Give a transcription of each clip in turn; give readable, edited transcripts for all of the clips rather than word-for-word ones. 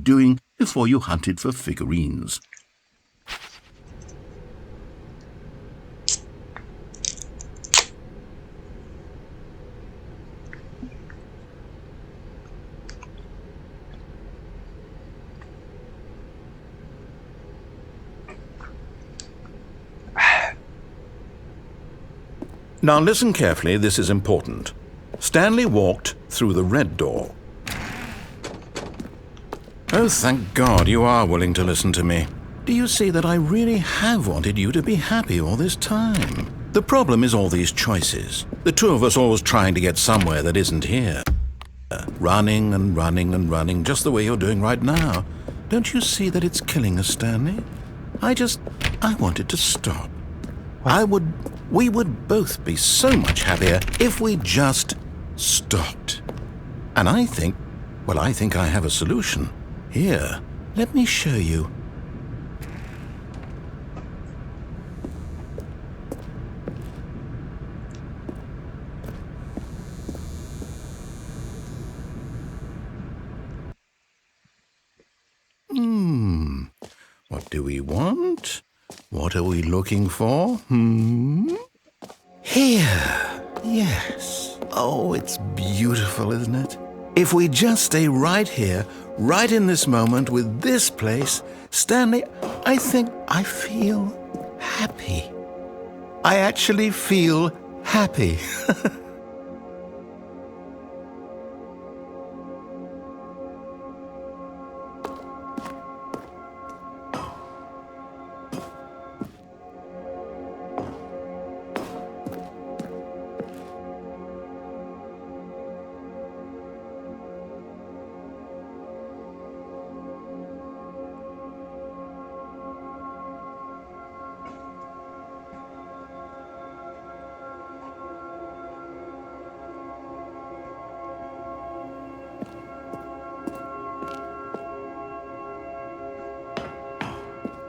doing before you hunted for figurines. Now listen carefully, this is important. Stanley walked through the red door. Oh, thank God you are willing to listen to me. Do you see that I really have wanted you to be happy all this time? The problem is all these choices. The two of us always trying to get somewhere that isn't here. Running and running and running, just the way you're doing right now. Don't you see that it's killing us, Stanley? I wanted to stop. We would both be so much happier if we just stopped. And I think I have a solution. Here, let me show you. What do we want? What are we looking for? Here. Yes. Oh, it's beautiful, isn't it? If we just stay right here, right in this moment with this place, Stanley, I think I feel happy. I actually feel happy.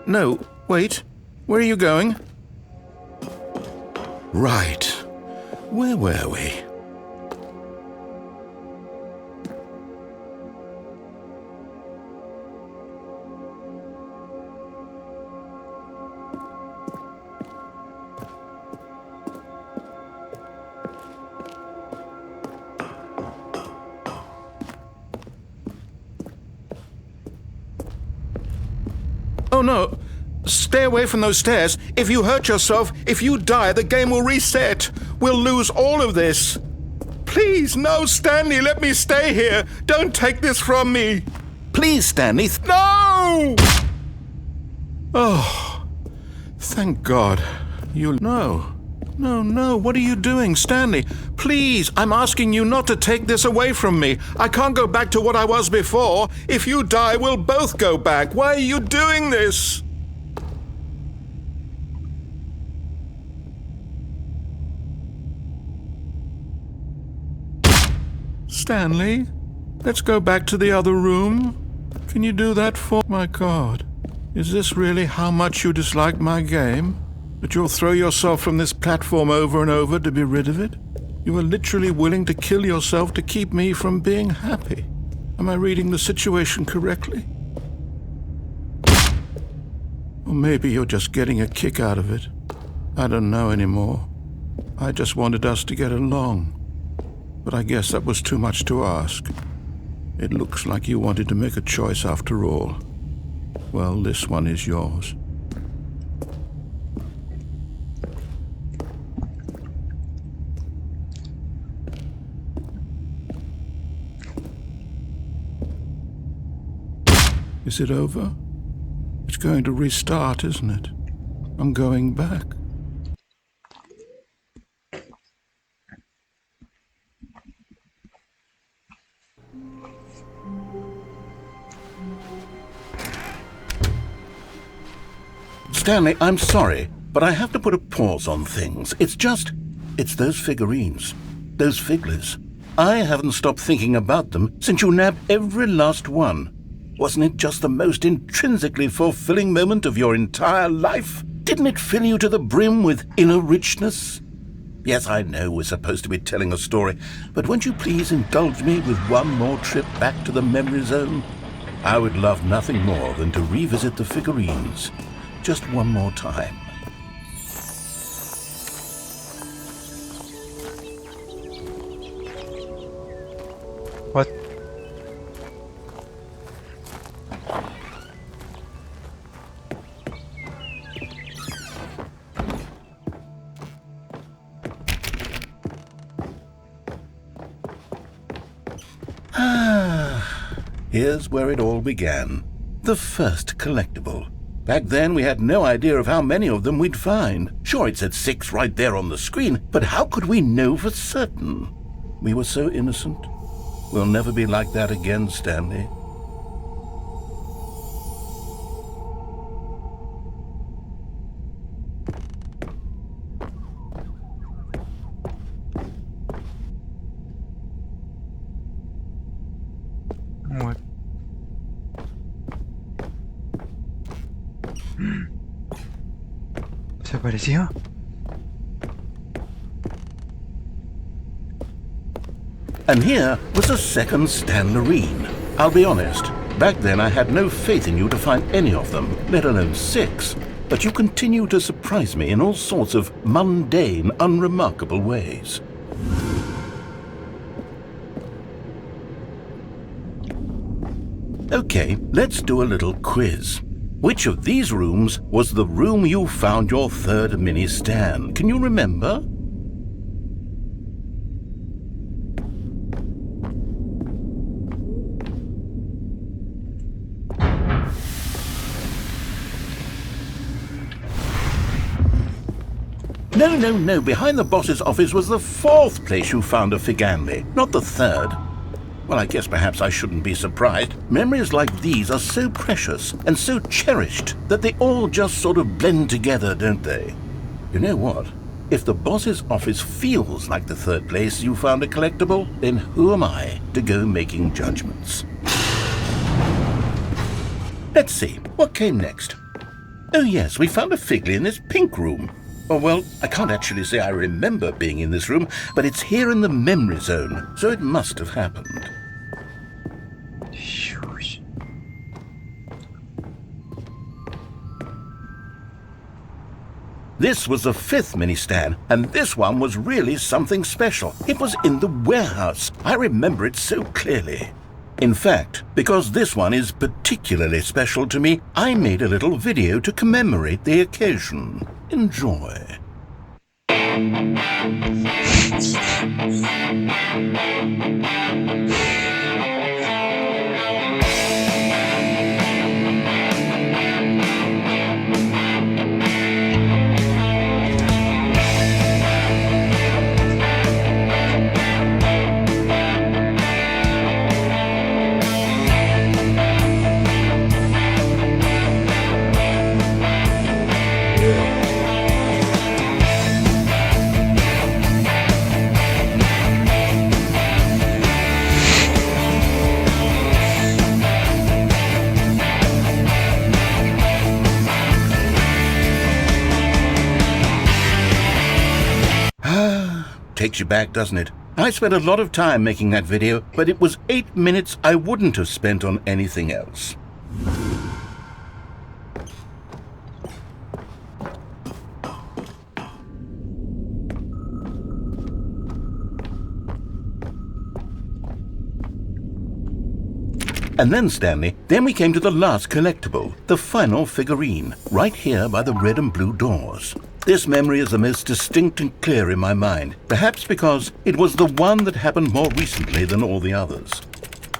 No, wait. Where are you going? Right. Where were we? Oh no! Stay away from those stairs. If you hurt yourself, if you die, the game will reset. We'll lose all of this. Please, no, Stanley, let me stay here. Don't take this from me. Please, Stanley. No! Oh, thank God. No, what are you doing, Stanley? Please, I'm asking you not to take this away from me. I can't go back to what I was before. If you die, we'll both go back. Why are you doing this? Stanley, let's go back to the other room. Can you do that for my God? Is this really how much you dislike my game? That you'll throw yourself from this platform over and over to be rid of it? You are literally willing to kill yourself to keep me from being happy. Am I reading the situation correctly? Or maybe you're just getting a kick out of it. I don't know anymore. I just wanted us to get along. But I guess that was too much to ask. It looks like you wanted to make a choice after all. Well, this one is yours. Is it over? It's going to restart, isn't it? I'm going back. Stanley, I'm sorry, but I have to put a pause on things. It's those figurines, those figures. I haven't stopped thinking about them since you nabbed every last one. Wasn't it just the most intrinsically fulfilling moment of your entire life? Didn't it fill you to the brim with inner richness? Yes, I know we're supposed to be telling a story, but won't you please indulge me with one more trip back to the memory zone? I would love nothing more than to revisit the figurines just one more time. What? Here's where it all began. The first collectible. Back then, we had no idea of how many of them we'd find. Sure, it said 6 right there on the screen, but how could we know for certain? We were so innocent. We'll never be like that again, Stanley. What? ¿Desapareció? And here was a second Stanlerine. I'll be honest, back then I had no faith in you to find any of them, let alone 6. But you continue to surprise me in all sorts of mundane, unremarkable ways. Okay, let's do a little quiz. Which of these rooms was the room you found your third mini Stan? Can you remember? No. Behind the boss's office was the 4th place you found a Figanli, not the 3rd. Well, I guess perhaps I shouldn't be surprised. Memories like these are so precious and so cherished that they all just sort of blend together, don't they? You know what? If the boss's office feels like the 3rd place you found a collectible, then who am I to go making judgments? Let's see, what came next? Oh yes, we found a Figly in this pink room. Oh, well, I can't actually say I remember being in this room, but it's here in the memory zone, so it must have happened. Shush. This was the 5th mini Stan, and this one was really something special. It was in the warehouse. I remember it so clearly. In fact, because this one is particularly special to me, I made a little video to commemorate the occasion. Enjoy. Takes you back, doesn't it? I spent a lot of time making that video, but it was 8 minutes I wouldn't have spent on anything else. And then, Stanley, we came to the last collectible, the final figurine, right here by the red and blue doors. This memory is the most distinct and clear in my mind, perhaps because it was the one that happened more recently than all the others.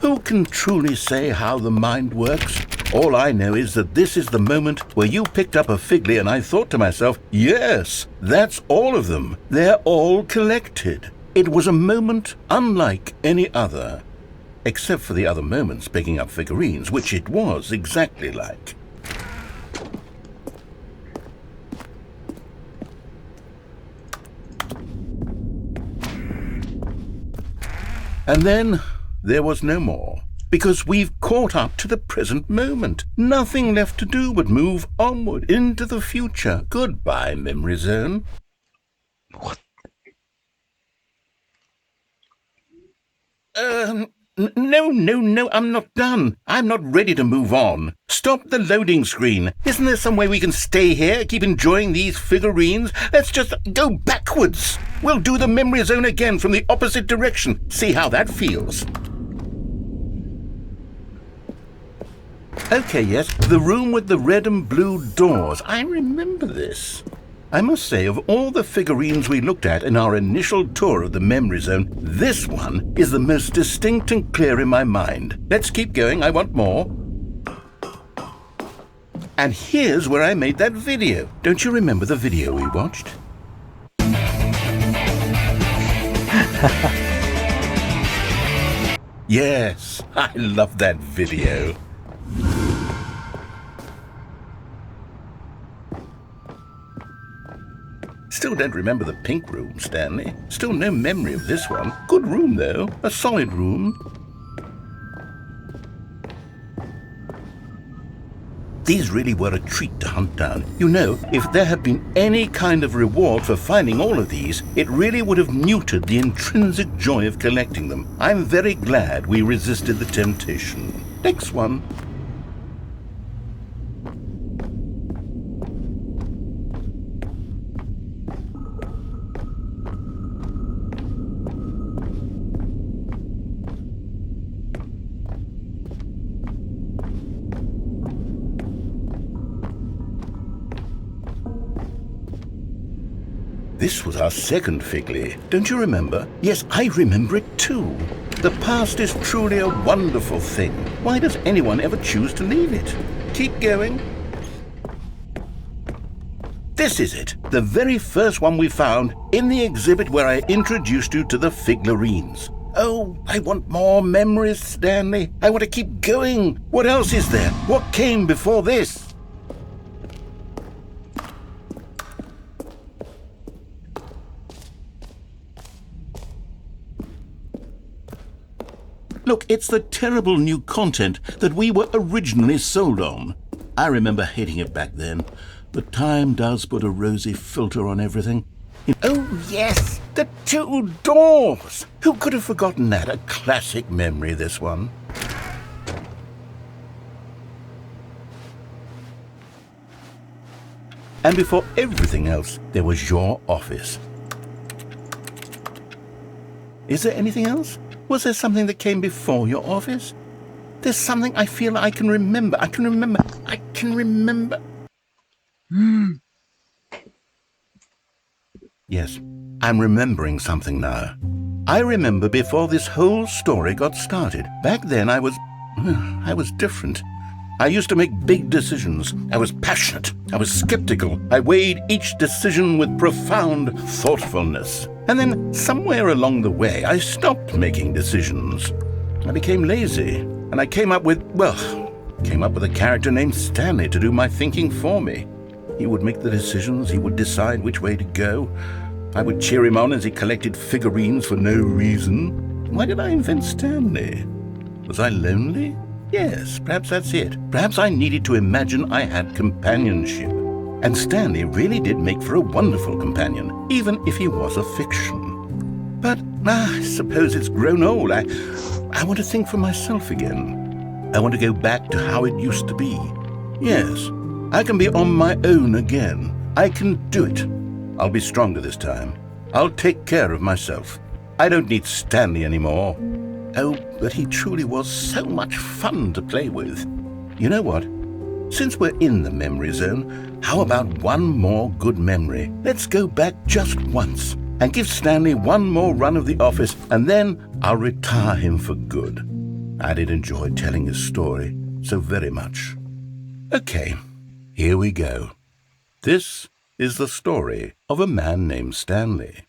Who can truly say how the mind works? All I know is that this is the moment where you picked up a Figly and I thought to myself, yes, that's all of them. They're all collected. It was a moment unlike any other. Except for the other moments picking up figurines, which it was exactly like. And then there was no more, because we've caught up to the present moment. Nothing left to do but move onward into the future. Goodbye, Memory Zone. What? No, I'm not done. I'm not ready to move on. Stop the loading screen. Isn't there some way we can stay here, keep enjoying these figurines? Let's just go backwards. We'll do the memory zone again from the opposite direction. See how that feels. Okay, yes, the room with the red and blue doors. I remember this. I must say, of all the figurines we looked at in our initial tour of the memory zone, this one is the most distinct and clear in my mind. Let's keep going, I want more. And here's where I made that video. Don't you remember the video we watched? Yes, I love that video. Still don't remember the pink room, Stanley. Still no memory of this one. Good room, though. A solid room. These really were a treat to hunt down. You know, if there had been any kind of reward for finding all of these, it really would have muted the intrinsic joy of collecting them. I'm very glad we resisted the temptation. Next one. This was our second Figley. Don't you remember? Yes, I remember it too. The past is truly a wonderful thing. Why does anyone ever choose to leave it? Keep going. This is it, the very first one we found in the exhibit where I introduced you to the figurines. Oh, I want more memories, Stanley. I want to keep going. What else is there? What came before this? Look, it's the terrible new content that we were originally sold on. I remember hating it back then, but time does put a rosy filter on everything. Oh, yes, the two doors. Who could have forgotten that? A classic memory, this one. And before everything else, there was your office. Is there anything else? Was there something that came before your office? There's something I feel I can remember. I can remember. Yes, I'm remembering something now. I remember before this whole story got started. Back then I was different. I used to make big decisions. I was passionate. I was skeptical. I weighed each decision with profound thoughtfulness. And then somewhere along the way, I stopped making decisions. I became lazy, and I came up with a character named Stanley to do my thinking for me. He would make the decisions, he would decide which way to go. I would cheer him on as he collected figurines for no reason. Why did I invent Stanley? Was I lonely? Yes, perhaps that's it. Perhaps I needed to imagine I had companionship. And Stanley really did make for a wonderful companion, even if he was a fiction. But I suppose it's grown old. I want to think for myself again. I want to go back to how it used to be. Yes, I can be on my own again. I can do it. I'll be stronger this time. I'll take care of myself. I don't need Stanley anymore. Oh, but he truly was so much fun to play with. You know what? Since we're in the memory zone, how about one more good memory? Let's go back just once and give Stanley one more run of the office, and then I'll retire him for good. I did enjoy telling his story so very much. Okay, here we go. This is the story of a man named Stanley.